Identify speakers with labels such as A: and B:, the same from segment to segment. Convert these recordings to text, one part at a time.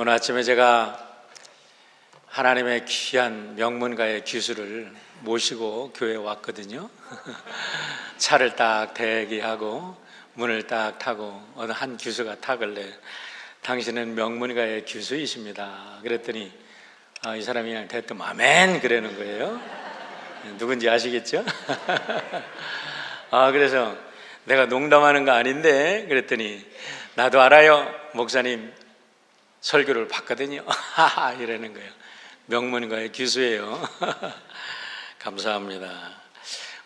A: 오늘 아침에 제가 하나님의 귀한 명문가의 귀수를 모시고 교회에 왔거든요. 차를 딱 대기하고 문을 딱 타고 어느 한 귀수가 타길래 당신은 명문가의 귀수이십니다. 그랬더니 이 사람이 그냥 대뜸 아멘 그러는 거예요. 누군지 아시겠죠? 그래서 내가 농담하는 거 아닌데 그랬더니 나도 알아요. 목사님 설교를 봤거든요. 이러는 거예요. 명문가의 귀수예요. 감사합니다.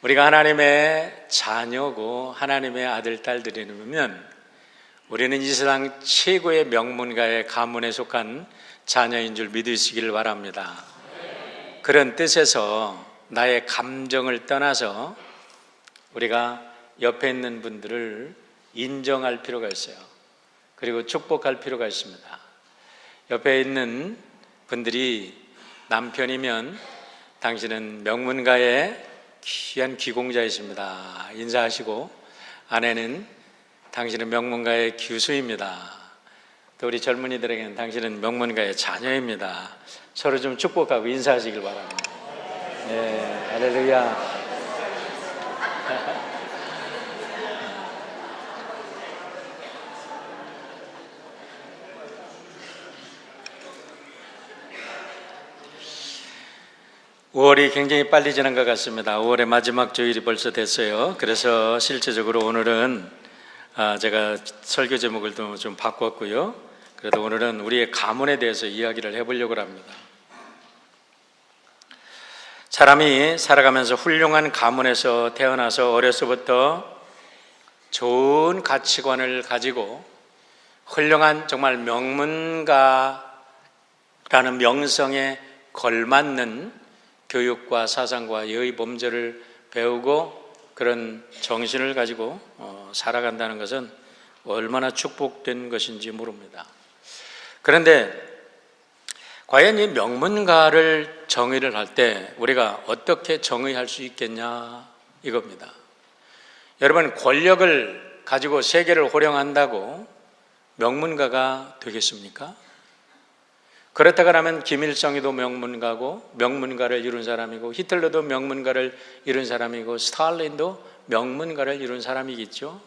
A: 우리가 하나님의 자녀고 하나님의 아들, 딸들이면 우리는 이 세상 최고의 명문가의 가문에 속한 자녀인 줄 믿으시기를 바랍니다. 그런 뜻에서 나의 감정을 떠나서 우리가 옆에 있는 분들을 인정할 필요가 있어요. 그리고 축복할 필요가 있습니다. 옆에 있는 분들이 남편이면 당신은 명문가의 귀한 귀공자이십니다. 인사하시고, 아내는 당신은 명문가의 귀수입니다. 또 우리 젊은이들에게는 당신은 명문가의 자녀입니다. 서로 좀 축복하고 인사하시길 바랍니다. 네, 할렐루야. (5월이) 굉장히 빨리 지난 것 같습니다. 5월의 마지막 주일이 벌써 됐어요. 그래서 실제적으로 오늘은 제가 설교 제목을 좀 바꿨고요. 그래도 오늘은 우리의 가문에 대해서 이야기를 해보려고 합니다. 사람이 살아가면서 훌륭한 가문에서 태어나서 어려서부터 좋은 가치관을 가지고 훌륭한 정말 명문가라는 명성에 걸맞는 교육과 사상과 예의 범절을 배우고 그런 정신을 가지고 살아간다는 것은 얼마나 축복된 것인지 모릅니다. 그런데 과연 이 명문가를 정의를 할 때 우리가 어떻게 정의할 수 있겠냐 이겁니다. 여러분, 권력을 가지고 세계를 호령한다고 명문가가 되겠습니까? 그렇다고 하면 김일성이도 명문가고 명문가를 이룬 사람이고 히틀러도 명문가를 이룬 사람이고 스탈린도 명문가를 이룬 사람이겠죠.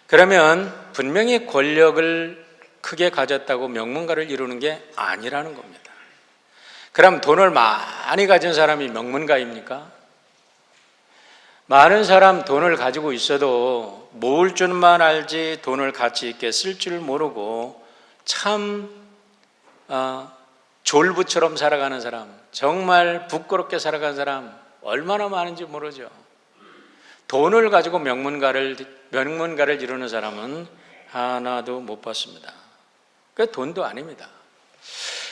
A: 그러면 분명히 권력을 크게 가졌다고 명문가를 이루는 게 아니라는 겁니다. 그럼 돈을 많이 가진 사람이 명문가입니까? 많은 사람 돈을 가지고 있어도 모을 줄만 알지 돈을 가치 있게 쓸 줄 모르고 참 졸부처럼 살아가는 사람, 정말 부끄럽게 살아가는 사람 얼마나 많은지 모르죠. 돈을 가지고 명문가를 이루는 사람은 하나도 못 봤습니다. 그 돈도 아닙니다.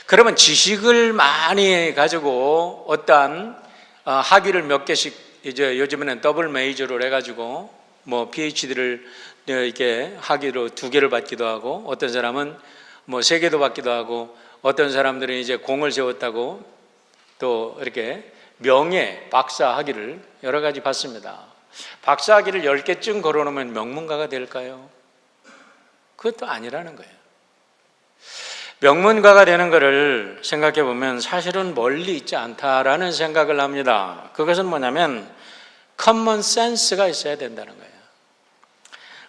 A: 그러면 지식을 많이 가지고 어떠한 학위를 몇 개씩 이제 요즘에는 더블 메이저로 해가지고 뭐 PhD를 이렇게 학위로 2개를 받기도 하고 어떤 사람은 뭐 3개도 받기도 하고 어떤 사람들은 이제 공을 세웠다고 또 이렇게 명예 박사 학위를 여러 가지 받습니다. 박사 학위를 10개쯤 걸어놓으면 명문가가 될까요? 그것도 아니라는 거예요. 명문가가 되는 것을 생각해 보면 사실은 멀리 있지 않다라는 생각을 합니다. 그것은 뭐냐면 커먼 센스가 있어야 된다는 거예요.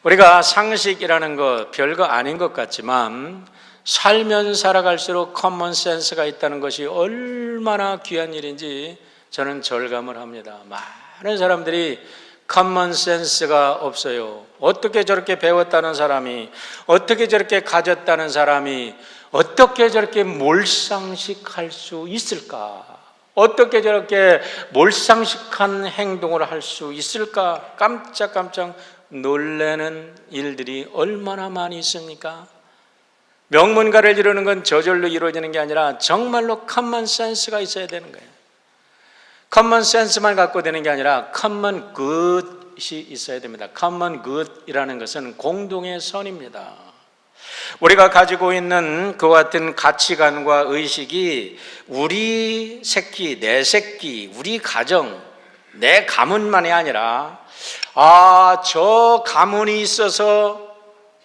A: 우리가 상식이라는 것 별거 아닌 것 같지만 살면 살아갈수록 커먼 센스가 있다는 것이 얼마나 귀한 일인지 저는 절감을 합니다. 많은 사람들이 커먼 센스가 없어요. 어떻게 저렇게 배웠다는 사람이, 어떻게 저렇게 가졌다는 사람이 어떻게 저렇게 몰상식할 수 있을까? 어떻게 저렇게 몰상식한 행동을 할 수 있을까? 깜짝깜짝 놀라는 일들이 얼마나 많이 있습니까? 명문가를 이루는 건 저절로 이루어지는 게 아니라 정말로 커먼 센스가 있어야 되는 거예요. 커먼 센스만 갖고 되는 게 아니라 커먼 굿이 있어야 됩니다. 커먼 굿이라는 것은 공동의 선입니다. 우리가 가지고 있는 그와 같은 가치관과 의식이 우리 새끼, 내 새끼, 우리 가정, 내 가문만이 아니라 저 가문이 있어서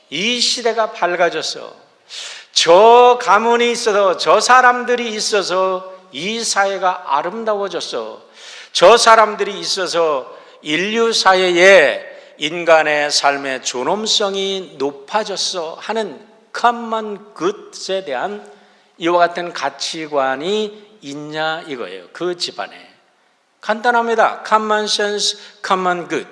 A: 이 시대가 밝아졌어. 저 가문이 있어서, 저 사람들이 있어서 이 사회가 아름다워졌어. 저 사람들이 있어서 인류 사회에 인간의 삶의 존엄성이 높아졌어 하는 common good에 대한 이와 같은 가치관이 있냐 이거예요. 그 집안에. 간단합니다. common sense, common good.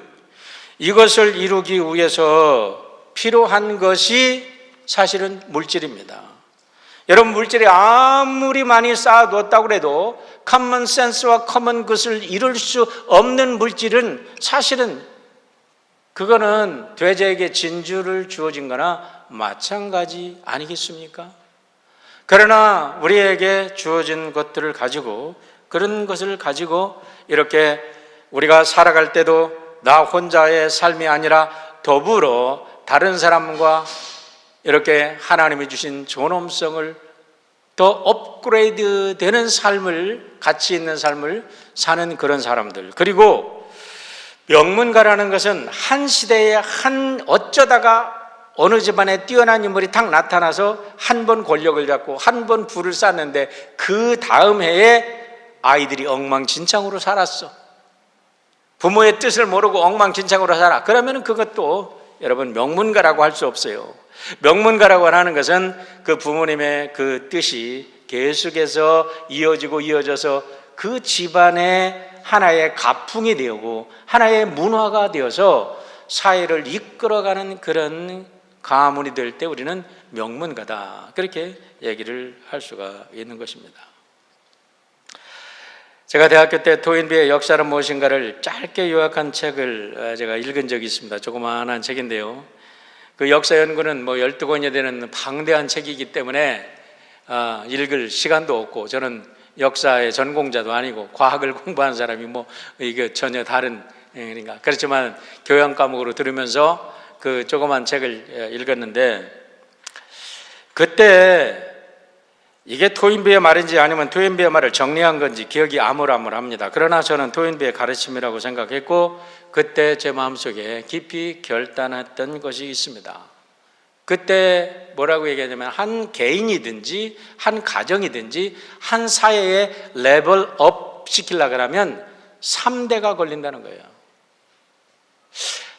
A: 이것을 이루기 위해서 필요한 것이 사실은 물질입니다. 여러분, 물질이 아무리 많이 쌓아두었다고 해도 common sense와 common good을 이룰 수 없는 물질은 사실은 그거는 돼지에게 진주를 주어진 거나 마찬가지 아니겠습니까? 그러나 우리에게 주어진 것들을 가지고, 그런 것을 가지고 이렇게 우리가 살아갈 때도 나 혼자의 삶이 아니라 더불어 다른 사람과 이렇게 하나님이 주신 존엄성을 더 업그레이드 되는 삶을, 가치 있는 삶을 사는 그런 사람들. 그리고 명문가라는 것은 한 시대에 어쩌다가 어느 집안에 뛰어난 인물이 탁 나타나서 한 번 권력을 잡고 한 번 부를 쌓는데 그 다음 해에 아이들이 엉망진창으로 살았어. 부모의 뜻을 모르고 엉망진창으로 살아. 그러면 그것도 여러분 명문가라고 할 수 없어요. 명문가라고 하는 것은 그 부모님의 그 뜻이 계속해서 이어져서 그 집안의 하나의 가풍이 되고 하나의 문화가 되어서 사회를 이끌어가는 그런 가문이 될 때 우리는 명문가다, 그렇게 얘기를 할 수가 있는 것입니다. 제가 대학교 때 토인비의 역사는 무엇인가를 짧게 요약한 책을 제가 읽은 적이 있습니다. 조그마한 책인데요, 그 역사 연구는 12권이 되는 방대한 책이기 때문에 읽을 시간도 없고, 저는 역사의 전공자도 아니고 과학을 공부하는 사람이 이게 전혀 다른, 그러니까 그렇지만 교양 과목으로 들으면서 그 조그만 책을 읽었는데, 그때 이게 토인비의 말인지 아니면 토인비의 말을 정리한 건지 기억이 아물아물합니다. 그러나 저는 토인비의 가르침이라고 생각했고, 그때 제 마음속에 깊이 결단했던 것이 있습니다. 그때 뭐라고 얘기하냐면, 한 개인이든지 한 가정이든지 한 사회에 레벨업 시키려고 하면 3대가 걸린다는 거예요.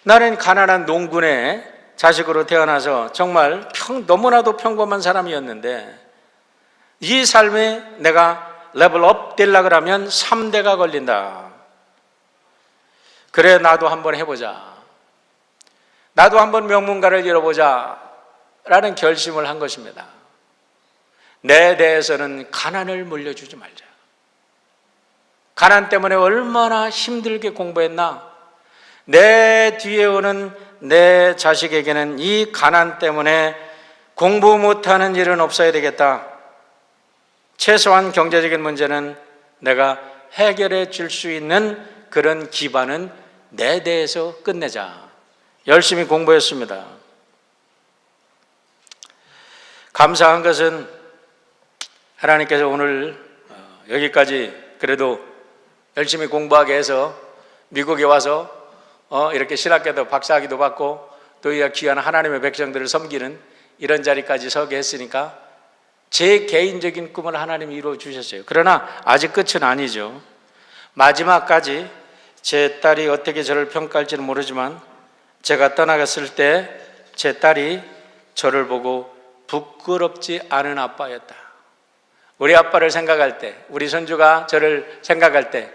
A: 나는 가난한 농군의 자식으로 태어나서 정말 너무나도 평범한 사람이었는데, 이 삶에 내가 레벨업 되려고 하면 3대가 걸린다. 그래, 나도 한번 해보자. 나도 한번 명문가를 이뤄보자 라는 결심을 한 것입니다. 내 대해서는 가난을 물려주지 말자. 가난 때문에 얼마나 힘들게 공부했나. 내 뒤에 오는 내 자식에게는 이 가난 때문에 공부 못하는 일은 없어야 되겠다. 최소한 경제적인 문제는 내가 해결해 줄 수 있는 그런 기반은 내 대에서 끝내자. 열심히 공부했습니다. 감사한 것은 하나님께서 오늘 여기까지 그래도 열심히 공부하게 해서 미국에 와서 이렇게 신학교도 박사학위도 받고 또 이 귀한 하나님의 백성들을 섬기는 이런 자리까지 서게 했으니까 제 개인적인 꿈을 하나님이 이루어 주셨어요. 그러나 아직 끝은 아니죠. 마지막까지 제 딸이 어떻게 저를 평가할지는 모르지만, 제가 떠나갔을 때 제 딸이 저를 보고 부끄럽지 않은 아빠였다. 우리 아빠를 생각할 때, 우리 손주가 저를 생각할 때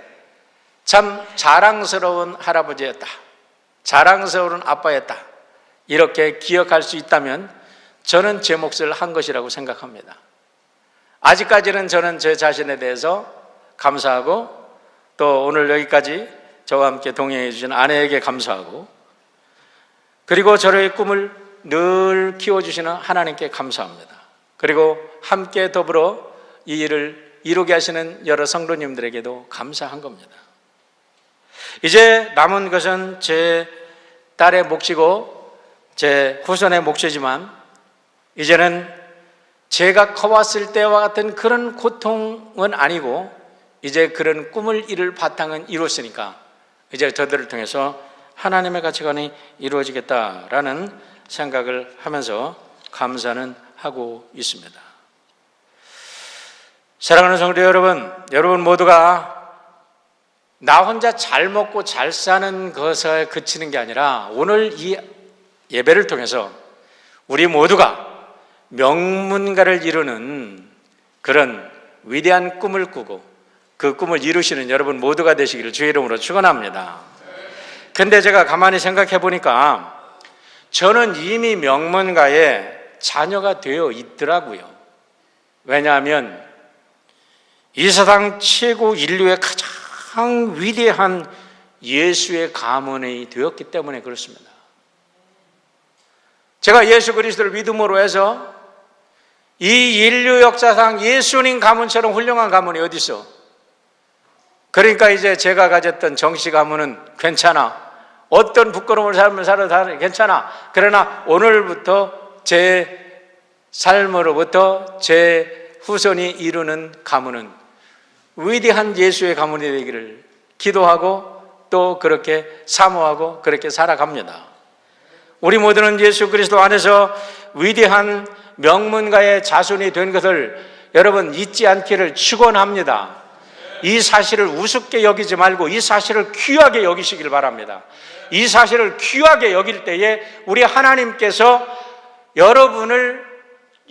A: 참 자랑스러운 할아버지였다, 자랑스러운 아빠였다, 이렇게 기억할 수 있다면 저는 제 몫을 한 것이라고 생각합니다. 아직까지는 저는 제 자신에 대해서 감사하고, 또 오늘 여기까지 저와 함께 동행해 주신 아내에게 감사하고, 그리고 저의 꿈을 늘 키워주시는 하나님께 감사합니다. 그리고 함께 더불어 이 일을 이루게 하시는 여러 성도님들에게도 감사한 겁니다. 이제 남은 것은 제 딸의 몫이고 제 후손의 몫이지만, 이제는 제가 커왔을 때와 같은 그런 고통은 아니고, 이제 그런 꿈을 이룰 바탕은 이뤘으니까 이제 저들을 통해서 하나님의 가치관이 이루어지겠다라는 생각을 하면서 감사는 하고 있습니다. 사랑하는 성도 여러분 모두가 나 혼자 잘 먹고 잘 사는 것에 그치는 게 아니라 오늘 이 예배를 통해서 우리 모두가 명문가를 이루는 그런 위대한 꿈을 꾸고 그 꿈을 이루시는 여러분 모두가 되시기를 주의 이름으로 축원합니다. 근데 제가 가만히 생각해 보니까 저는 이미 명문가의 자녀가 되어 있더라고요. 왜냐하면 이 세상 최고 인류의 가장 위대한 예수의 가문이 되었기 때문에 그렇습니다. 제가 예수 그리스도를 믿음으로 해서 이 인류 역사상 예수님 가문처럼 훌륭한 가문이 어디 있어? 그러니까 이제 제가 가졌던 정씨 가문은 괜찮아. 어떤 부끄러움을 살아도 괜찮아. 그러나 오늘부터 제 삶으로부터 제 후손이 이루는 가문은 위대한 예수의 가문이 되기를 기도하고 또 그렇게 사모하고 그렇게 살아갑니다. 우리 모두는 예수 그리스도 안에서 위대한 명문가의 자손이 된 것을 여러분 잊지 않기를 축원합니다. 이 사실을 우습게 여기지 말고 이 사실을 귀하게 여기시길 바랍니다. 이 사실을 귀하게 여길 때에 우리 하나님께서 여러분을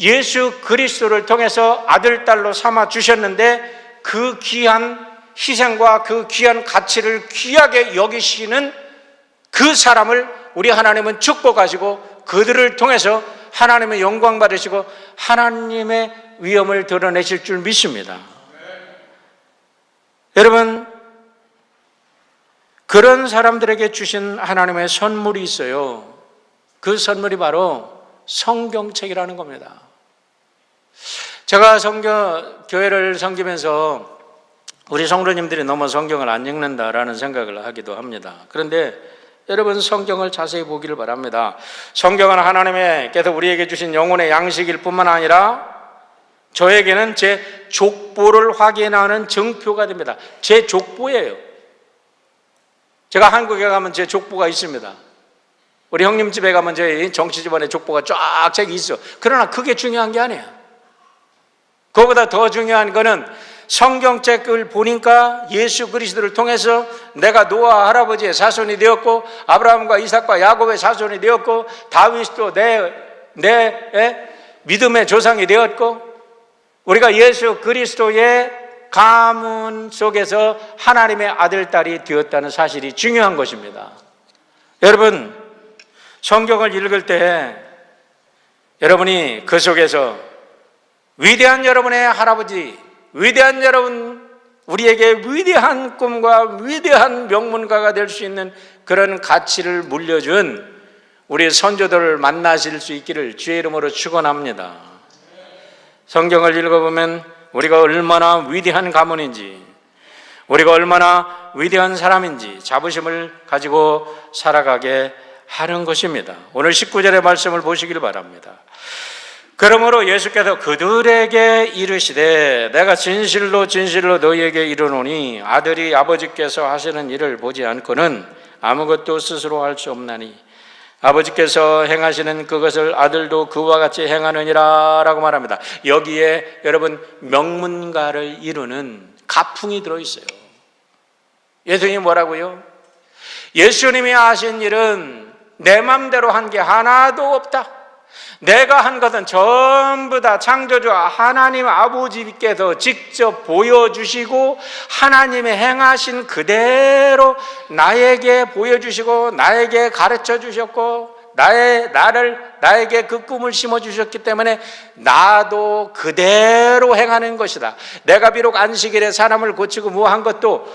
A: 예수 그리스도를 통해서 아들, 딸로 삼아 주셨는데 그 귀한 희생과 그 귀한 가치를 귀하게 여기시는 그 사람을 우리 하나님은 축복하시고 그들을 통해서 하나님의 영광 받으시고 하나님의 위엄을 드러내실 줄 믿습니다. 여러분, 그런 사람들에게 주신 하나님의 선물이 있어요. 그 선물이 바로 성경책이라는 겁니다. 제가 교회를 섬기면서 우리 성도님들이 너무 성경을 안 읽는다라는 생각을 하기도 합니다. 그런데 여러분 성경을 자세히 보기를 바랍니다. 성경은 하나님께서 우리에게 주신 영혼의 양식일 뿐만 아니라 저에게는 제 족보를 확인하는 증표가 됩니다. 제 족보예요. 제가 한국에 가면 제 족보가 있습니다. 우리 형님 집에 가면 제 정치 집안의 족보가 쫙 책이 있어. 그러나 그게 중요한 게 아니에요. 그거보다 더 중요한 거는 성경책을 보니까 예수 그리스도를 통해서 내가 노아 할아버지의 자손이 되었고 아브라함과 이삭과 야곱의 자손이 되었고 다윗도 내 믿음의 조상이 되었고 우리가 예수 그리스도의 가문 속에서 하나님의 아들, 딸이 되었다는 사실이 중요한 것입니다. 여러분, 성경을 읽을 때 여러분이 그 속에서 위대한 여러분의 할아버지, 위대한 여러분, 우리에게 위대한 꿈과 위대한 명문가가 될 수 있는 그런 가치를 물려준 우리 선조들을 만나실 수 있기를 주의 이름으로 축원합니다. 성경을 읽어보면 우리가 얼마나 위대한 가문인지, 우리가 얼마나 위대한 사람인지 자부심을 가지고 살아가게 하는 것입니다. 오늘 19절의 말씀을 보시길 바랍니다. 그러므로 예수께서 그들에게 이르시되 내가 진실로 진실로 너희에게 이르노니 아들이 아버지께서 하시는 일을 보지 않고는 아무것도 스스로 할 수 없나니 아버지께서 행하시는 그것을 아들도 그와 같이 행하느니라 라고 말합니다. 여기에 여러분 명문가를 이루는 가풍이 들어있어요. 예수님이 뭐라고요? 예수님이 하신 일은 내 맘대로 한 게 하나도 없다. 내가 한 것은 전부 다 창조주 하나님 아버지께서 직접 보여주시고 하나님의 행하신 그대로 나에게 보여주시고 나에게 가르쳐 주셨고 나에게 그 꿈을 심어주셨기 때문에 나도 그대로 행하는 것이다. 내가 비록 안식일에 사람을 고치고 뭐 한 것도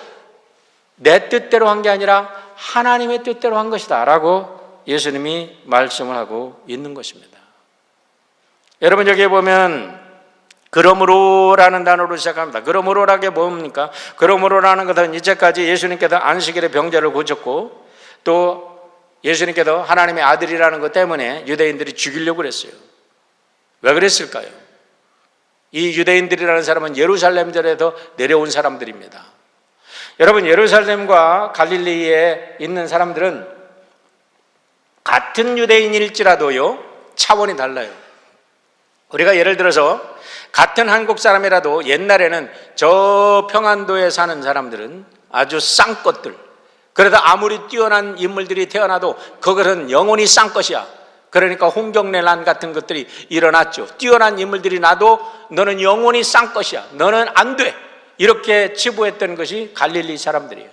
A: 내 뜻대로 한 게 아니라 하나님의 뜻대로 한 것이다 라고 예수님이 말씀을 하고 있는 것입니다. 여러분 여기에 보면 그러므로라는 단어로 시작합니다. 그러므로라는 게 뭡니까? 그러므로라는 것은 이제까지 예수님께서 안식일에 병자를 고쳤고 또 예수님께서 하나님의 아들이라는 것 때문에 유대인들이 죽이려고 그랬어요. 왜 그랬을까요? 이 유대인들이라는 사람은 예루살렘절에서 내려온 사람들입니다. 여러분 예루살렘과 갈릴리에 있는 사람들은 같은 유대인일지라도요 차원이 달라요. 우리가 예를 들어서 같은 한국 사람이라도 옛날에는 저 평안도에 사는 사람들은 아주 쌍것들, 그러다 아무리 뛰어난 인물들이 태어나도 그것은 영원히 쌍것이야. 그러니까 홍경래란 같은 것들이 일어났죠. 뛰어난 인물들이 나도 너는 영원히 쌍것이야, 너는 안 돼, 이렇게 치부했던 것이 갈릴리 사람들이에요.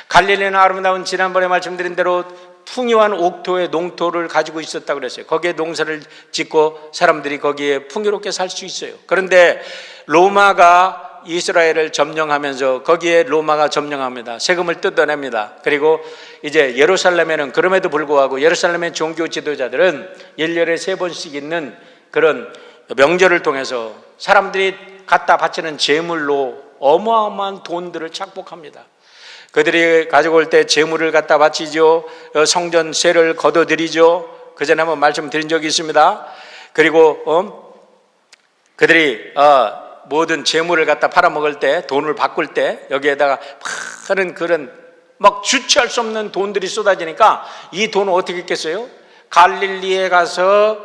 A: 갈릴리는 아름다운, 지난번에 말씀드린 대로 풍요한 옥토의 농토를 가지고 있었다고 그랬어요. 거기에 농사를 짓고 사람들이 거기에 풍요롭게 살 수 있어요. 그런데 로마가 이스라엘을 점령하면서 거기에 로마가 점령합니다. 세금을 뜯어냅니다. 그리고 이제 예루살렘에는 그럼에도 불구하고 예루살렘의 종교 지도자들은 1년에 3번씩 있는 그런 명절을 통해서 사람들이 갖다 바치는 제물로 어마어마한 돈들을 착복합니다. 그들이 가지고 올 때 제물을 갖다 바치죠. 성전세를 걷어들이죠. 그 전에 한번 말씀드린 적이 있습니다. 그리고 그들이 모든 제물을 갖다 팔아먹을 때, 돈을 바꿀 때 여기에다가 많은 그런 막 주체할 수 없는 돈들이 쏟아지니까 이 돈을 어떻게 했겠어요? 갈릴리에 가서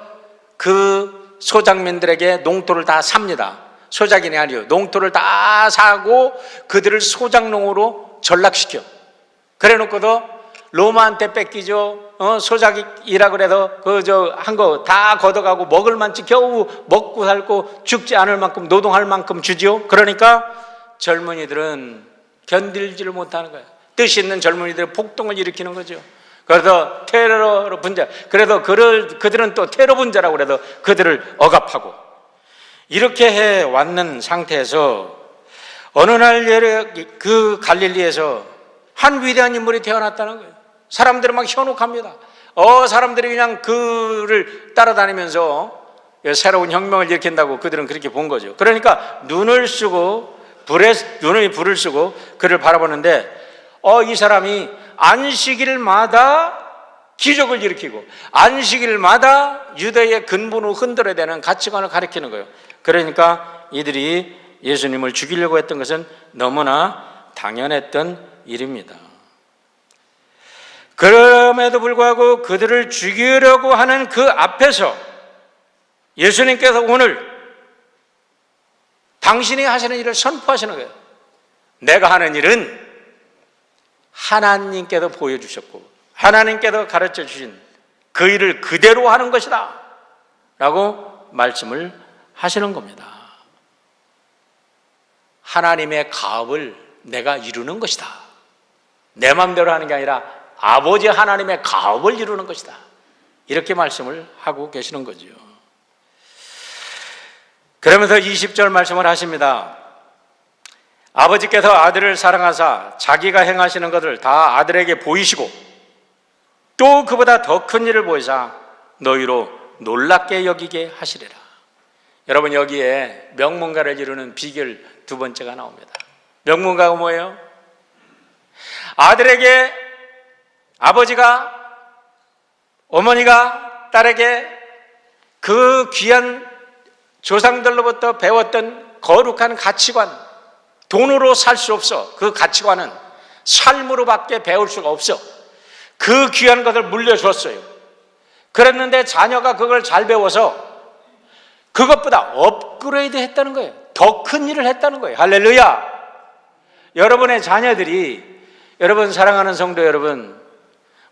A: 그 소작민들에게 농토를 다 삽니다. 소작인이 아니요, 농토를 다 사고 그들을 소작농으로 전락시켜. 그래 놓고도 로마한테 뺏기죠. 소작이라 그래서 한 거 다 걷어가고 먹을 만치 겨우 먹고 살고 죽지 않을 만큼 노동할 만큼 주죠. 그러니까 젊은이들은 견딜지를 못하는 거예요. 뜻 있는 젊은이들은 폭동을 일으키는 거죠. 그래서 테러 분자, 그래도 그들은 또 테러 분자라고 그래서 그들을 억압하고, 이렇게 해 왔는 상태에서 어느 날 그 갈릴리에서 한 위대한 인물이 태어났다는 거예요. 사람들은 막 현혹합니다. 사람들이 그냥 그를 따라다니면서 새로운 혁명을 일으킨다고 그들은 그렇게 본 거죠. 그러니까 눈을 쓰고 불을 쓰고 그를 바라보는데 이 사람이 안식일마다 기적을 일으키고 안식일마다 유대의 근본을 흔들어야 되는 가치관을 가리키는 거예요. 그러니까 이들이 예수님을 죽이려고 했던 것은 너무나 당연했던 일입니다. 그럼에도 불구하고 그들을 죽이려고 하는 그 앞에서 예수님께서 오늘 당신이 하시는 일을 선포하시는 거예요. 내가 하는 일은 하나님께서 보여주셨고 하나님께서 가르쳐 주신 그 일을 그대로 하는 것이다 라고 말씀을 하시는 겁니다. 하나님의 가업을 내가 이루는 것이다. 내 마음대로 하는 게 아니라 아버지 하나님의 가업을 이루는 것이다. 이렇게 말씀을 하고 계시는 거죠. 그러면서 20절 말씀을 하십니다. 아버지께서 아들을 사랑하사 자기가 행하시는 것을 다 아들에게 보이시고 또 그보다 더 큰 일을 보이사 너희로 놀랍게 여기게 하시리라. 여러분, 여기에 명문가를 이루는 비결 두 번째가 나옵니다. 명문가가 뭐예요? 아들에게 아버지가, 어머니가 딸에게 그 귀한 조상들로부터 배웠던 거룩한 가치관, 돈으로 살 수 없어. 그 가치관은 삶으로밖에 배울 수가 없어. 그 귀한 것을 물려줬어요. 그랬는데 자녀가 그걸 잘 배워서 그것보다 업그레이드 했다는 거예요. 더 큰 일을 했다는 거예요. 할렐루야. 여러분의 자녀들이, 여러분 사랑하는 성도 여러분,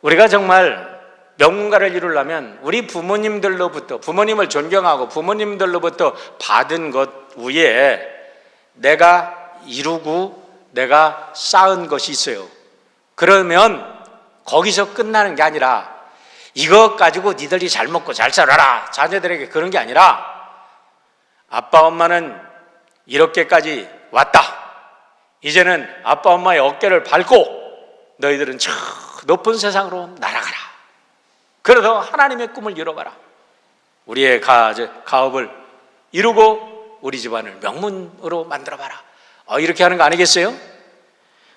A: 우리가 정말 명문가를 이루려면 우리 부모님들로부터, 부모님을 존경하고 부모님들로부터 받은 것 위에 내가 이루고 내가 쌓은 것이 있어요. 그러면 거기서 끝나는 게 아니라 이것 가지고 니들이 잘 먹고 잘 살아라, 자녀들에게 그런 게 아니라 아빠 엄마는 이렇게까지 왔다. 이제는 아빠 엄마의 어깨를 밟고 너희들은 저 높은 세상으로 날아가라. 그래서 하나님의 꿈을 이뤄가라. 우리의 가업을 이루고 우리 집안을 명문으로 만들어봐라. 이렇게 하는 거 아니겠어요?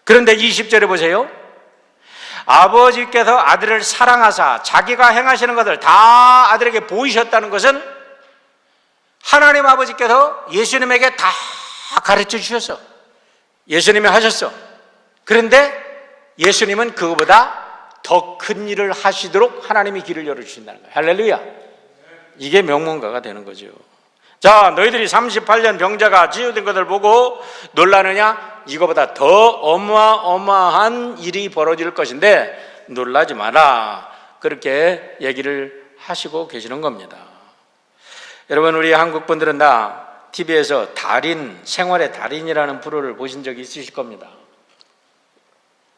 A: 그런데 20절에 보세요. 아버지께서 아들을 사랑하사 자기가 행하시는 것을 다 아들에게 보이셨다는 것은 하나님 아버지께서 예수님에게 다 가르쳐 주셨어. 예수님이 하셨어. 그런데 예수님은 그거보다 더 큰 일을 하시도록 하나님이 길을 열어주신다는 거예요. 할렐루야. 이게 명문가가 되는 거죠. 자, 너희들이 38년 병자가 치유된 것을 보고 놀라느냐? 이거보다 더 어마어마한 일이 벌어질 것인데 놀라지 마라. 그렇게 얘기를 하시고 계시는 겁니다. 여러분, 우리 한국 분들은 다 TV에서 달인, 생활의 달인이라는 프로를 보신 적이 있으실 겁니다.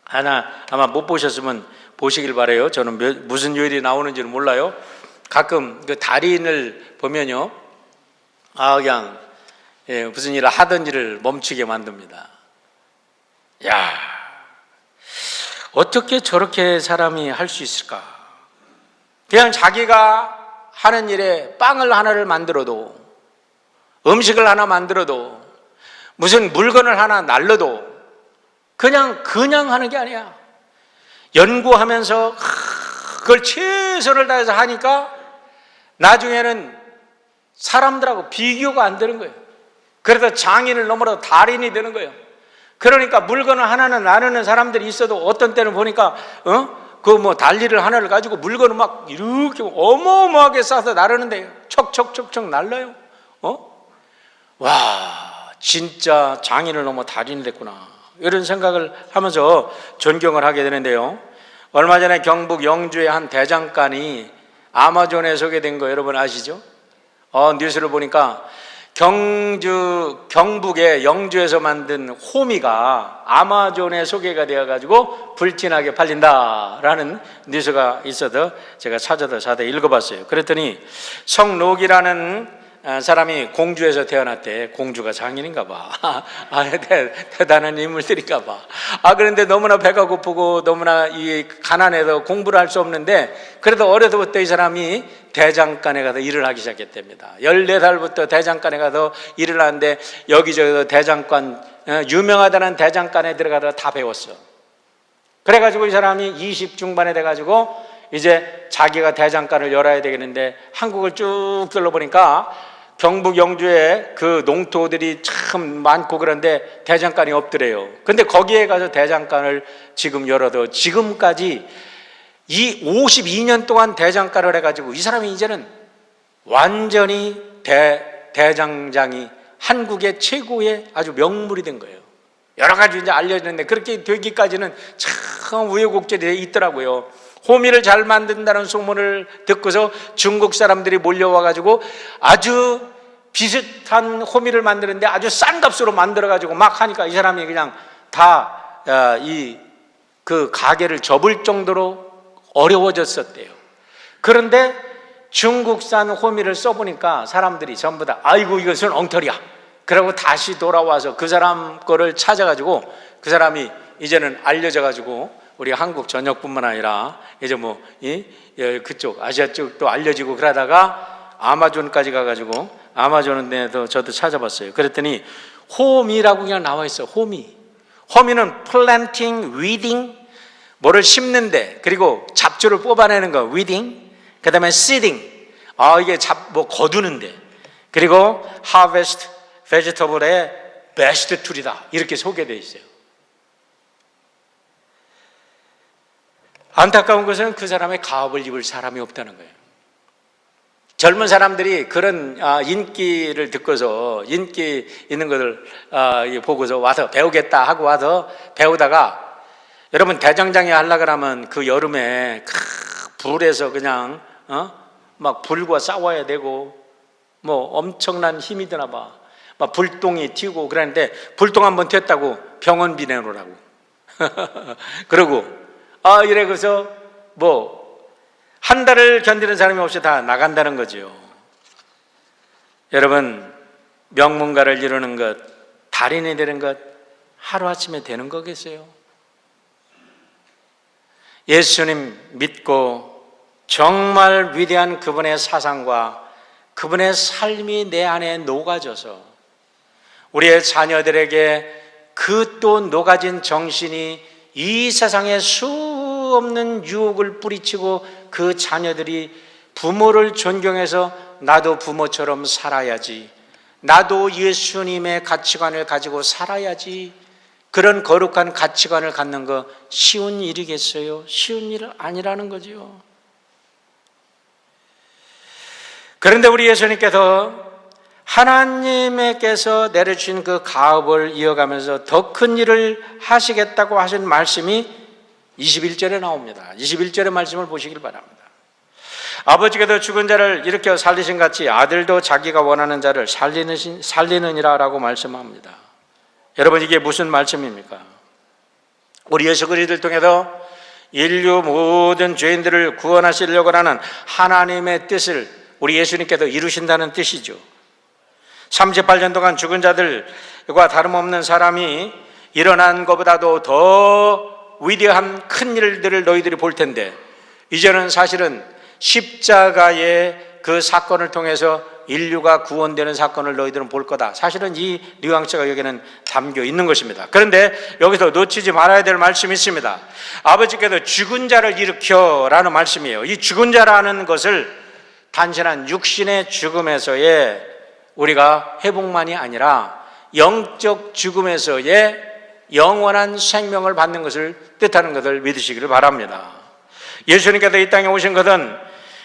A: 아마 못 보셨으면 보시길 바라요. 저는 무슨 요일이 나오는지는 몰라요. 가끔 그 달인을 보면요, 그냥 무슨 일을 하던지를 멈추게 만듭니다. 야, 어떻게 저렇게 사람이 할 수 있을까? 그냥 자기가 하는 일에 빵을 하나를 만들어도, 음식을 하나 만들어도, 무슨 물건을 하나 날려도 그냥 하는 게 아니야. 연구하면서 그걸 최선을 다해서 하니까 나중에는 사람들하고 비교가 안 되는 거예요. 그래서 장인을 넘어서 달인이 되는 거예요. 그러니까 물건을 하나는 나누는 사람들이 있어도 어떤 때는 보니까 달리를 하나를 가지고 물건을 막 이렇게 어마어마하게 싸서 나르는데 척척척척 날라요. 와, 진짜 장인을 넘어 달인이 됐구나, 이런 생각을 하면서 존경을 하게 되는데요. 얼마 전에 경북 영주의 한 대장간이 아마존에 소개된 거 여러분 아시죠? 뉴스를 보니까 경북의 영주에서 만든 호미가 아마존에 소개가 되어가지고 불티나게 팔린다라는 뉴스가 있어서 제가 찾아서 자세히 읽어봤어요. 그랬더니 성록이라는 사람이 공주에서 태어났대. 공주가 장인인가 봐. 대단한 인물들인가 봐. 그런데 너무나 배가 고프고 너무나 가난해서 공부를 할 수 없는데, 그래도 어려서부터 이 사람이 대장간에 가서 일을 하기 시작했답니다. 14살부터 대장간에 가서 일을 하는데 여기저기서 대장간, 유명하다는 대장간에 들어가서 다 배웠어. 그래가지고 이 사람이 20 중반에 돼가지고 이제 자기가 대장간을 열어야 되겠는데, 한국을 쭉 둘러보니까 경북 영주에 그 농토들이 참 많고 그런데 대장간이 없더래요. 근데 거기에 가서 대장간을 지금 열어도 지금까지 이 52년 동안 대장간을 해가지고 이 사람이 이제는 완전히 대장장이 한국의 최고의 아주 명물이 된 거예요. 여러 가지 이제 알려지는데 그렇게 되기까지는 참 우여곡절이 있더라고요. 호미를 잘 만든다는 소문을 듣고서 중국 사람들이 몰려와가지고 아주 비슷한 호미를 만드는데 아주 싼 값으로 만들어가지고 막 하니까 이 사람이 그냥 다 그 가게를 접을 정도로 어려워졌었대요. 그런데 중국산 호미를 써보니까 사람들이 전부 다 아이고 이것은 엉터리야. 그러고 다시 돌아와서 그 사람 거를 찾아가지고 그 사람이 이제는 알려져가지고 우리 한국 전역뿐만 아니라 이제 그쪽 아시아 쪽도 알려지고, 그러다가 아마존까지 가가지고 아마존에도 저도 찾아봤어요. 그랬더니 호미라고 그냥 나와 있어. 호미는 planting, weeding, 뭐를 심는데, 그리고 잡초를 뽑아내는 거 weeding, 그 다음에 seeding, 이게 거두는데, 그리고 harvest vegetable의 best tool이다, 이렇게 소개되어 있어요. 안타까운 것은 그 사람의 가업을 입을 사람이 없다는 거예요. 젊은 사람들이 그런 인기를 듣고서, 인기 있는 것을 보고서 와서 배우겠다 하고 와서 배우다가, 여러분 대장장이 하려고 하면 그 여름에 불에서 그냥 막 불과 싸워야 되고 엄청난 힘이 드나 봐. 막 불똥이 튀고 그러는데 불똥 한번 튀었다고 병원비 내놓으라고. 그러고 이래서 한 달을 견디는 사람이 없이 다 나간다는 거죠. 여러분, 명문가를 이루는 것, 달인이 되는 것 하루아침에 되는 거겠어요? 예수님 믿고 정말 위대한 그분의 사상과 그분의 삶이 내 안에 녹아져서 우리의 자녀들에게 그 또 녹아진 정신이 이 세상에 수없는 유혹을 뿌리치고 그 자녀들이 부모를 존경해서 나도 부모처럼 살아야지, 나도 예수님의 가치관을 가지고 살아야지, 그런 거룩한 가치관을 갖는 거 쉬운 일이겠어요? 쉬운 일 아니라는 거죠. 그런데 우리 예수님께서 하나님께서 내려주신 그 가업을 이어가면서 더 큰 일을 하시겠다고 하신 말씀이 21절에 나옵니다. 21절의 말씀을 보시길 바랍니다. 아버지께서 죽은 자를 일으켜 살리신 같이 아들도 자기가 원하는 자를 살리느니라 라고 말씀합니다. 여러분, 이게 무슨 말씀입니까? 우리 예수 그리스도를 통해서 인류 모든 죄인들을 구원하시려고 하는 하나님의 뜻을 우리 예수님께서 이루신다는 뜻이죠. 38년 동안 죽은 자들과 다름없는 사람이 일어난 것보다도 더 위대한 큰 일들을 너희들이 볼 텐데, 이제는 사실은 십자가의 그 사건을 통해서 인류가 구원되는 사건을 너희들은 볼 거다. 사실은 이 뉘앙스가 여기는 담겨 있는 것입니다. 그런데 여기서 놓치지 말아야 될 말씀이 있습니다. 아버지께서 죽은 자를 일으켜라는 말씀이에요. 이 죽은 자라는 것을 단순한 육신의 죽음에서의 우리가 회복만이 아니라 영적 죽음에서의 영원한 생명을 받는 것을 뜻하는 것을 믿으시기를 바랍니다. 예수님께서 이 땅에 오신 것은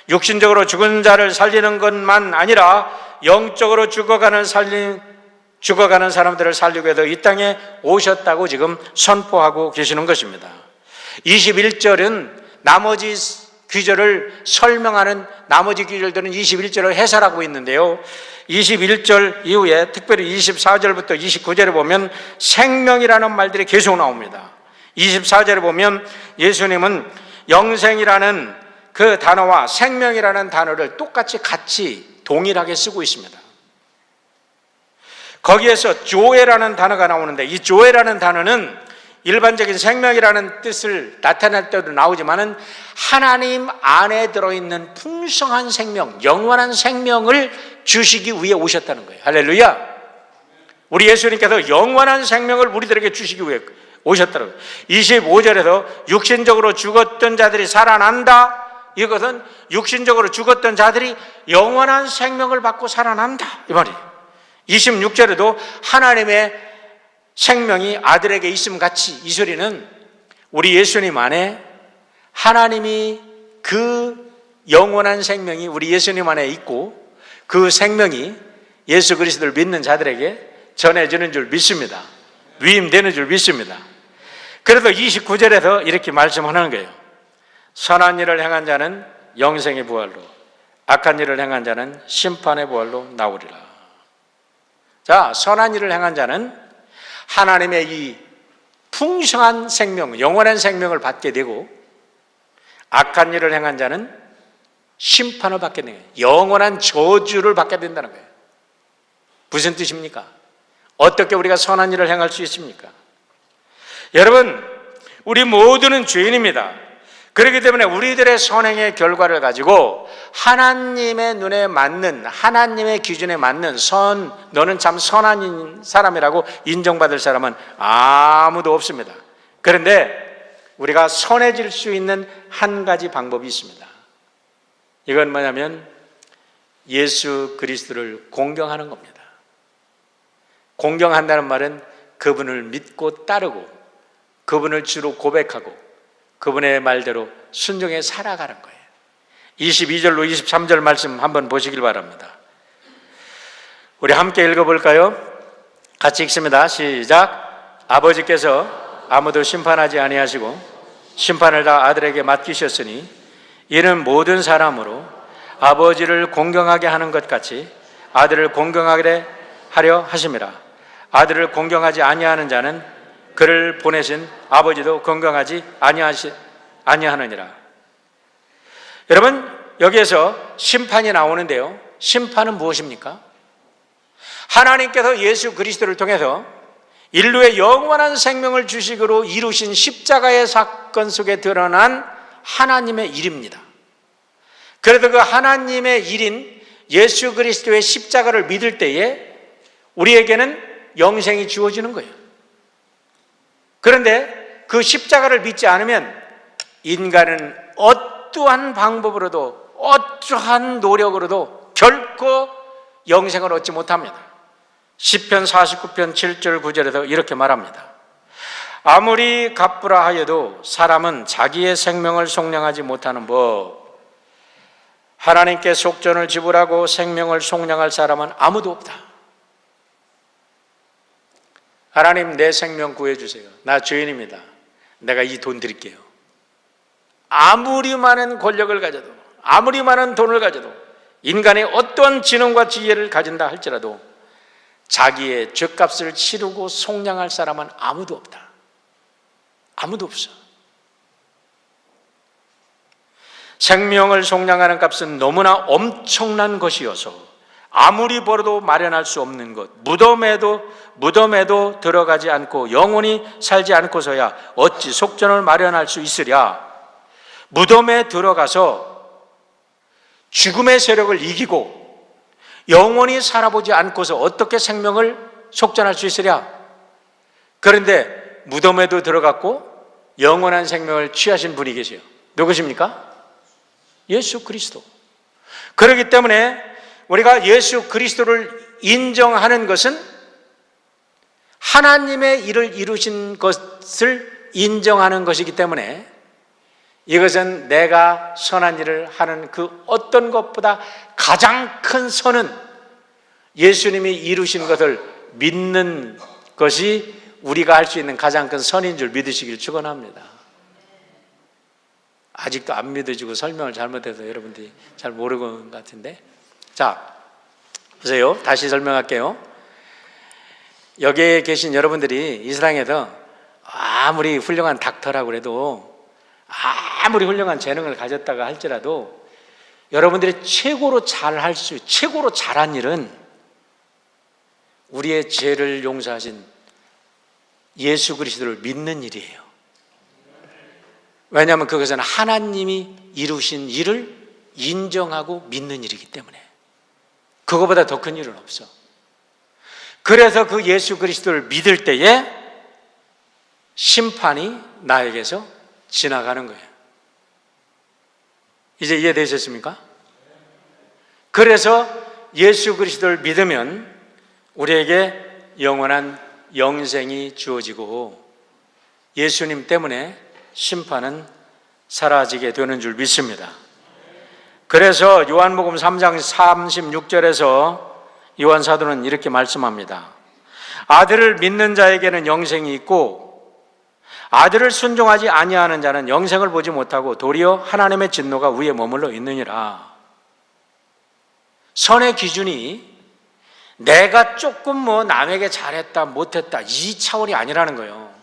A: 육신적으로 죽은 자를 살리는 것만 아니라 영적으로 죽어가는 사람들을 살리기 위해서 이 땅에 오셨다고 지금 선포하고 계시는 것입니다. 21절은 나머지 귀절을 설명하는 나머지 귀절들은 21절을 해설하고 있는데요, 21절 이후에 특별히 24절부터 29절에 보면 생명이라는 말들이 계속 나옵니다. 24절에 보면 예수님은 영생이라는 그 단어와 생명이라는 단어를 똑같이 같이 동일하게 쓰고 있습니다. 거기에서 조에라는 단어가 나오는데, 이 조에라는 단어는 일반적인 생명이라는 뜻을 나타낼 때도 나오지만은 하나님 안에 들어있는 풍성한 생명, 영원한 생명을 주시기 위해 오셨다는 거예요. 할렐루야. 우리 예수님께서 영원한 생명을 우리들에게 주시기 위해 오셨다는 거예요. 25절에서 육신적으로 죽었던 자들이 살아난다. 이것은 육신적으로 죽었던 자들이 영원한 생명을 받고 살아난다, 이 말이에요. 26절에도 하나님의 생명이 아들에게 있음 같이, 이 소리는 우리 예수님 안에 하나님이 그 영원한 생명이 우리 예수님 안에 있고 그 생명이 예수 그리스도를 믿는 자들에게 전해지는 줄 믿습니다. 위임되는 줄 믿습니다. 그래서 29절에서 이렇게 말씀하는 거예요. 선한 일을 행한 자는 영생의 부활로, 악한 일을 행한 자는 심판의 부활로 나오리라. 자, 선한 일을 행한 자는 하나님의 이 풍성한 생명, 영원한 생명을 받게 되고, 악한 일을 행한 자는 심판을 받게 되는 거예요. 영원한 저주를 받게 된다는 거예요. 무슨 뜻입니까? 어떻게 우리가 선한 일을 행할 수 있습니까? 여러분, 우리 모두는 죄인입니다. 그렇기 때문에 우리들의 선행의 결과를 가지고 하나님의 눈에 맞는, 하나님의 기준에 맞는 너는 참 선한 사람이라고 인정받을 사람은 아무도 없습니다. 그런데 우리가 선해질 수 있는 한 가지 방법이 있습니다. 이건 뭐냐면 예수 그리스도를 공경하는 겁니다. 공경한다는 말은 그분을 믿고 따르고 그분을 주로 고백하고 그분의 말대로 순종해 살아가는 거예요. 22절로 23절 말씀 한번 보시길 바랍니다. 우리 함께 읽어볼까요? 같이 읽습니다. 시작. 아버지께서 아무도 심판하지 아니하시고 심판을 다 아들에게 맡기셨으니 이는 모든 사람으로 아버지를 공경하게 하는 것 같이 아들을 공경하게 하려 하심이라. 아들을 공경하지 아니하는 자는 그를 보내신 아버지도 공경하지 아니하느니라. 여러분, 여기에서 심판이 나오는데요, 심판은 무엇입니까? 하나님께서 예수 그리스도를 통해서 인류의 영원한 생명을 주식으로 이루신 십자가의 사건 속에 드러난 하나님의 일입니다. 그래서 그 하나님의 일인 예수 그리스도의 십자가를 믿을 때에 우리에게는 영생이 주어지는 거예요. 그런데 그 십자가를 믿지 않으면 인간은 어떠한 방법으로도 어떠한 노력으로도 결코 영생을 얻지 못합니다. 시편 49편 7절 9절에서 이렇게 말합니다. 아무리 갚으라 하여도 사람은 자기의 생명을 속량하지 못하는 법. 하나님께 속전을 지불하고 생명을 속량할 사람은 아무도 없다. 하나님, 내 생명 구해주세요. 나 죄인입니다. 내가 이 돈 드릴게요. 아무리 많은 권력을 가져도, 아무리 많은 돈을 가져도, 인간의 어떠한 지능과 지혜를 가진다 할지라도 자기의 죄값을 치르고 속량할 사람은 아무도 없다. 아무도 없어. 생명을 속량하는 값은 너무나 엄청난 것이어서 아무리 벌어도 마련할 수 없는 것, 무덤에도 들어가지 않고 영원히 살지 않고서야 어찌 속전을 마련할 수 있으랴. 무덤에 들어가서 죽음의 세력을 이기고 영원히 살아보지 않고서 어떻게 생명을 속전할 수 있으랴. 그런데 무덤에도 들어갔고 영원한 생명을 취하신 분이 계세요. 누구십니까? 예수 그리스도. 그렇기 때문에 우리가 예수 그리스도를 인정하는 것은 하나님의 일을 이루신 것을 인정하는 것이기 때문에 이것은 내가 선한 일을 하는 그 어떤 것보다 가장 큰 선은 예수님이 이루신 것을 믿는 것이 우리가 할 수 있는 가장 큰 선인 줄 믿으시길 축원합니다. 아직도 안 믿어지고 설명을 잘못해서 여러분들이 잘 모르는 것 같은데, 자, 보세요. 다시 설명할게요. 여기에 계신 여러분들이 이 세상에서 아무리 훌륭한 닥터라고 해도, 아무리 훌륭한 재능을 가졌다가 할지라도 여러분들이 최고로 잘한 일은 우리의 죄를 용서하신 예수 그리스도를 믿는 일이에요. 왜냐하면 그것은 하나님이 이루신 일을 인정하고 믿는 일이기 때문에 그거보다 더 큰 일은 없어. 그래서 그 예수 그리스도를 믿을 때에 심판이 나에게서 지나가는 거예요. 이제 이해되셨습니까? 그래서 예수 그리스도를 믿으면 우리에게 영원한 영생이 주어지고 예수님 때문에 심판은 사라지게 되는 줄 믿습니다. 그래서 요한복음 3장 36절에서 요한 사도는 이렇게 말씀합니다. 아들을 믿는 자에게는 영생이 있고 아들을 순종하지 아니하는 자는 영생을 보지 못하고 도리어 하나님의 진노가 위에 머물러 있느니라. 선의 기준이 내가 조금 남에게 잘했다 못했다 이 차원이 아니라는 거예요.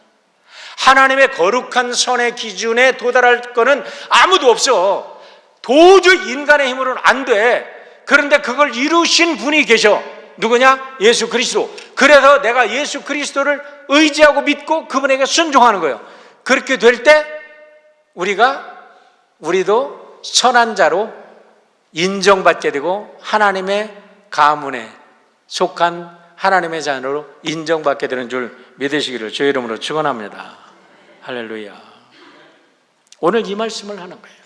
A: 하나님의 거룩한 선의 기준에 도달할 거는 아무도 없어. 도저히 인간의 힘으로는 안 돼. 그런데 그걸 이루신 분이 계셔. 누구냐? 예수 그리스도. 그래서 내가 예수 그리스도를 의지하고 믿고 그분에게 순종하는 거예요. 그렇게 될 때 우리도 선한 자로 인정받게 되고 하나님의 가문에 속한 하나님의 자녀로 인정받게 되는 줄 믿으시기를 주의 이름으로 축원합니다. 할렐루야. 오늘 이 말씀을 하는 거예요.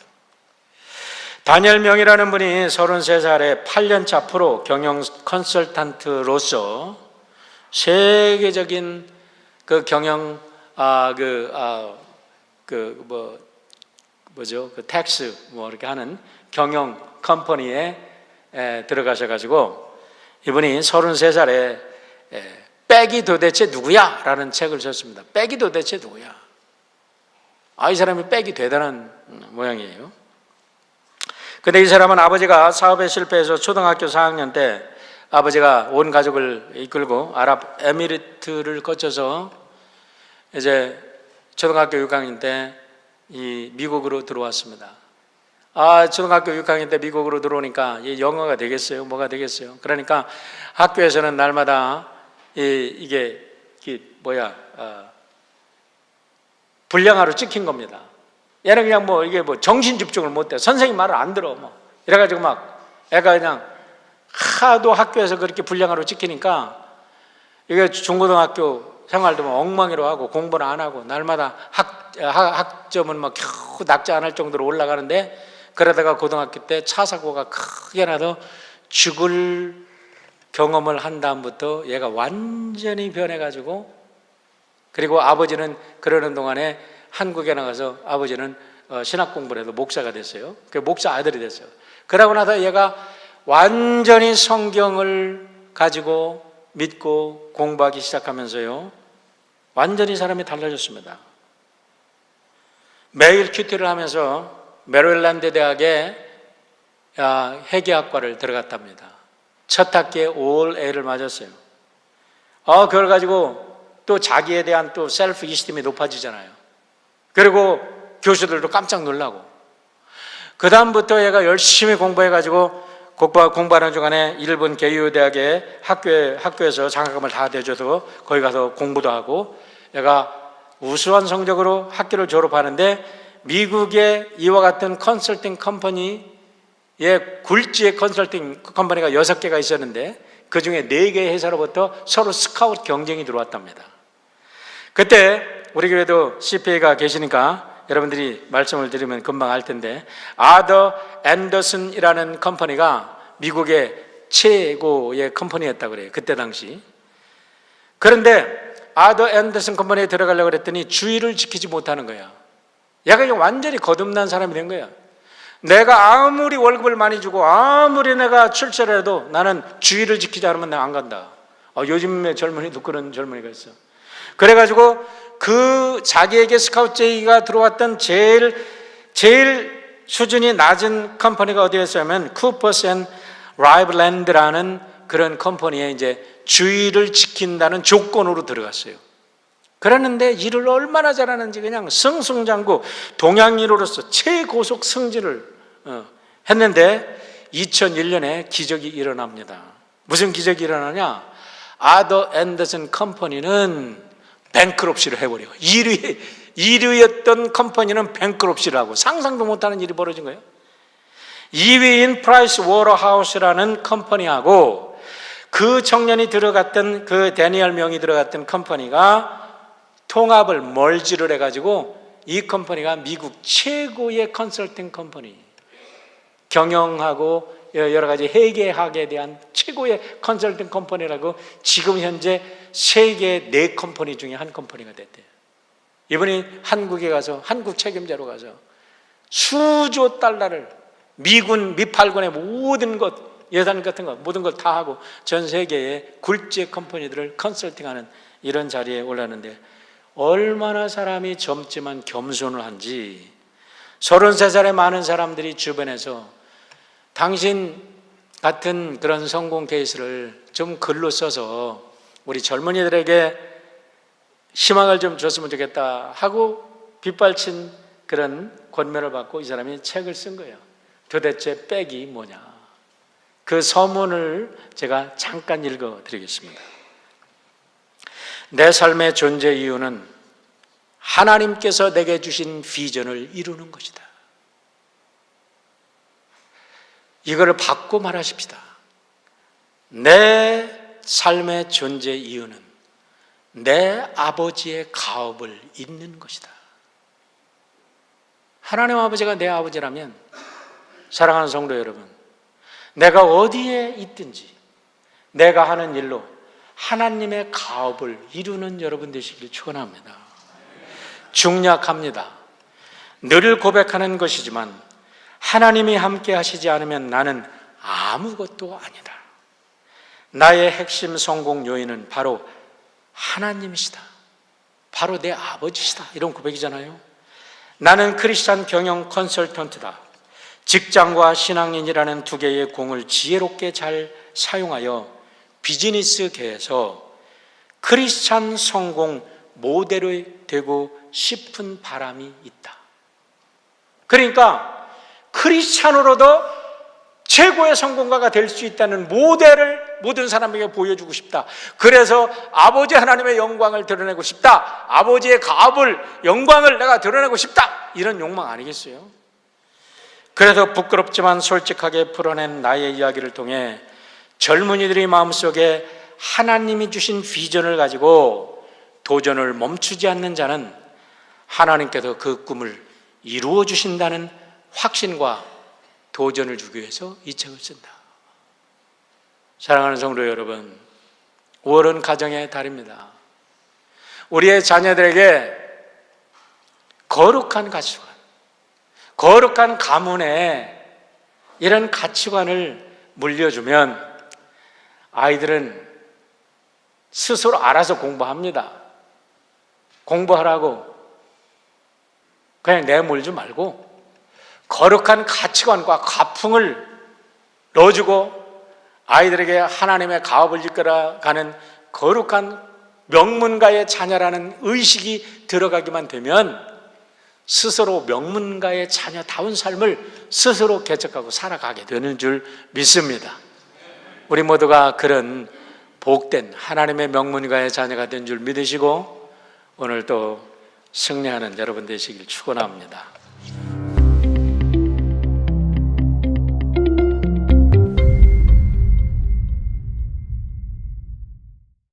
A: 다니엘 명이라는 분이 33살에 8년차 프로 경영 컨설턴트로서 세계적인 그 경영 텍스 이렇게 하는 경영 컴퍼니에 들어가셔가지고 이분이 33살에 백이 도대체 누구야? 라는 책을 썼습니다. 백이 도대체 누구야? 이 사람이 백이 대단한 모양이에요. 근데 이 사람은 아버지가 사업에 실패해서 초등학교 4학년 때 아버지가 온 가족을 이끌고 아랍에미리트를 거쳐서 이제 초등학교 6학년 때 이 미국으로 들어왔습니다. 초등학교 6학년 때 미국으로 들어오니까 이 영어가 되겠어요? 뭐가 되겠어요? 그러니까 학교에서는 날마다 불량아로 찍힌 겁니다. 얘는 그냥 정신 집중을 못 해. 선생님 말을 안 들어. 이래가지고 애가 그냥 하도 학교에서 그렇게 불량아로 찍히니까 이게 중고등학교 생활도 엉망이로 하고 공부는 안 하고 날마다 학점은 겨우 낙제 안 할 정도로 올라가는데 그러다가 고등학교 때 차 사고가 크게 나서 죽을 경험을 한 다음부터 얘가 완전히 변해가지고 그리고 아버지는 그러는 동안에 한국에 나가서 아버지는 신학 공부를 해서 목사가 됐어요. 그 목사 아들이 됐어요. 그러고 나서 얘가 완전히 성경을 가지고 믿고 공부하기 시작하면서요, 완전히 사람이 달라졌습니다. 매일 큐티를 하면서 메릴랜드 대학에 회계학과를 들어갔답니다. 첫 학기에 올 A를 맞았어요. 그걸 가지고 또 자기에 대한 또 셀프 이스팀이 높아지잖아요. 그리고 교수들도 깜짝 놀라고. 그 다음부터 얘가 열심히 공부해가지고 공부하는 중간에 일본 게이오 대학의 학교에서 장학금을 다 대줘서 거기 가서 공부도 하고, 얘가 우수한 성적으로 학교를 졸업하는데 미국의 이와 같은 컨설팅 컴퍼니의 굴지의 컨설팅 컴퍼니가 6개가 있었는데 그 중에 4개의 회사로부터 서로 스카우트 경쟁이 들어왔답니다. 그때 우리 교회도 CPA가 계시니까 여러분들이 말씀을 드리면 금방 알 텐데, 아더 앤더슨이라는 컴퍼니가 미국의 최고의 컴퍼니였다고 그래요, 그때 당시. 그런데 아더 앤더슨 컴퍼니에 들어가려고 그랬더니 주의를 지키지 못하는 거야. 얘가 완전히 거듭난 사람이 된 거야. 내가 아무리 월급을 많이 주고 아무리 내가 출세를 해도 나는 주의를 지키지 않으면 내가 안 간다. 요즘의 젊은이도 그런 젊은이가 있어. 그래가지고 그 자기에게 스카우트 제의가 들어왔던 제일 수준이 낮은 컴퍼니가 어디였냐면 쿠퍼스 앤 라이블랜드라는 그런 컴퍼니에 이제 주의를 지킨다는 조건으로 들어갔어요. 그랬는데 일을 얼마나 잘하는지 그냥 승승장구 동양인으로서 최고속 승진을 했는데 2001년에 기적이 일어납니다. 무슨 기적이 일어나냐? 아더 앤더슨 컴퍼니는 뱅크럽시를 해버려요. 1위였던 컴퍼니는 뱅크럽시를 하고, 상상도 못하는 일이 벌어진 거예요. 2위인 프라이스 워터하우스라는 컴퍼니하고 그 청년이 들어갔던 그 데니얼 명이 들어갔던 컴퍼니가 통합을 멀지를 해가지고 이 컴퍼니가 미국 최고의 컨설팅 컴퍼니, 경영하고 여러 가지 회계학에 대한 최고의 컨설팅 컴퍼니라고 지금 현재 세계 4컴퍼니 중에 한 컴퍼니가 됐대요. 이분이 한국에 가서 한국 책임자로 가서 수조 달러를 미군 미팔군의 모든 것, 예산 같은 것 모든 걸 다 하고 전 세계의 굴지의 컴퍼니들을 컨설팅하는 이런 자리에 올랐는데, 얼마나 사람이 젊지만 겸손을 한지 33살의 많은 사람들이 주변에서 당신 같은 그런 성공 케이스를 좀 글로 써서 우리 젊은이들에게 희망을 좀 줬으면 좋겠다 하고 빗발친 그런 권면을 받고 이 사람이 책을 쓴 거예요. 도대체 백이 뭐냐? 그 서문을 제가 잠깐 읽어드리겠습니다. 내 삶의 존재 이유는 하나님께서 내게 주신 비전을 이루는 것이다. 이거를 받고 말하십시다. 내 삶의 존재 이유는 내 아버지의 가업을 잇는 것이다. 하나님 아버지가 내 아버지라면, 사랑하는 성도 여러분, 내가 어디에 있든지 내가 하는 일로 하나님의 가업을 이루는 여러분 되시길 축원합니다. 중략합니다. 늘 고백하는 것이지만 하나님이 함께 하시지 않으면 나는 아무것도 아니다. 나의 핵심 성공 요인은 바로 하나님이시다. 바로 내 아버지시다. 이런 고백이잖아요. 나는 크리스찬 경영 컨설턴트다. 직장과 신앙인이라는 두 개의 공을 지혜롭게 잘 사용하여 비즈니스계에서 크리스찬 성공 모델이 되고 싶은 바람이 있다. 그러니까 크리스찬으로도 최고의 성공가가 될 수 있다는 모델을 모든 사람에게 보여주고 싶다. 그래서 아버지 하나님의 영광을 드러내고 싶다. 아버지의 가업을, 영광을 내가 드러내고 싶다. 이런 욕망 아니겠어요? 그래서 부끄럽지만 솔직하게 풀어낸 나의 이야기를 통해 젊은이들이 마음속에 하나님이 주신 비전을 가지고 도전을 멈추지 않는 자는 하나님께서 그 꿈을 이루어 주신다는 확신과 도전을 주기 위해서 이 책을 쓴다. 사랑하는 성도 여러분, 5월은 가정의 달입니다. 우리의 자녀들에게 거룩한 가치관, 거룩한 가문에 이런 가치관을 물려주면 아이들은 스스로 알아서 공부합니다. 공부하라고 그냥 내몰지 말고 거룩한 가치관과 가풍을 넣어주고 아이들에게 하나님의 가업을 이끌어가는 거룩한 명문가의 자녀라는 의식이 들어가기만 되면 스스로 명문가의 자녀다운 삶을 스스로 개척하고 살아가게 되는 줄 믿습니다. 우리 모두가 그런 복된 하나님의 명문가의 자녀가 된 줄 믿으시고 오늘 또 승리하는 여러분 되시길 축원합니다.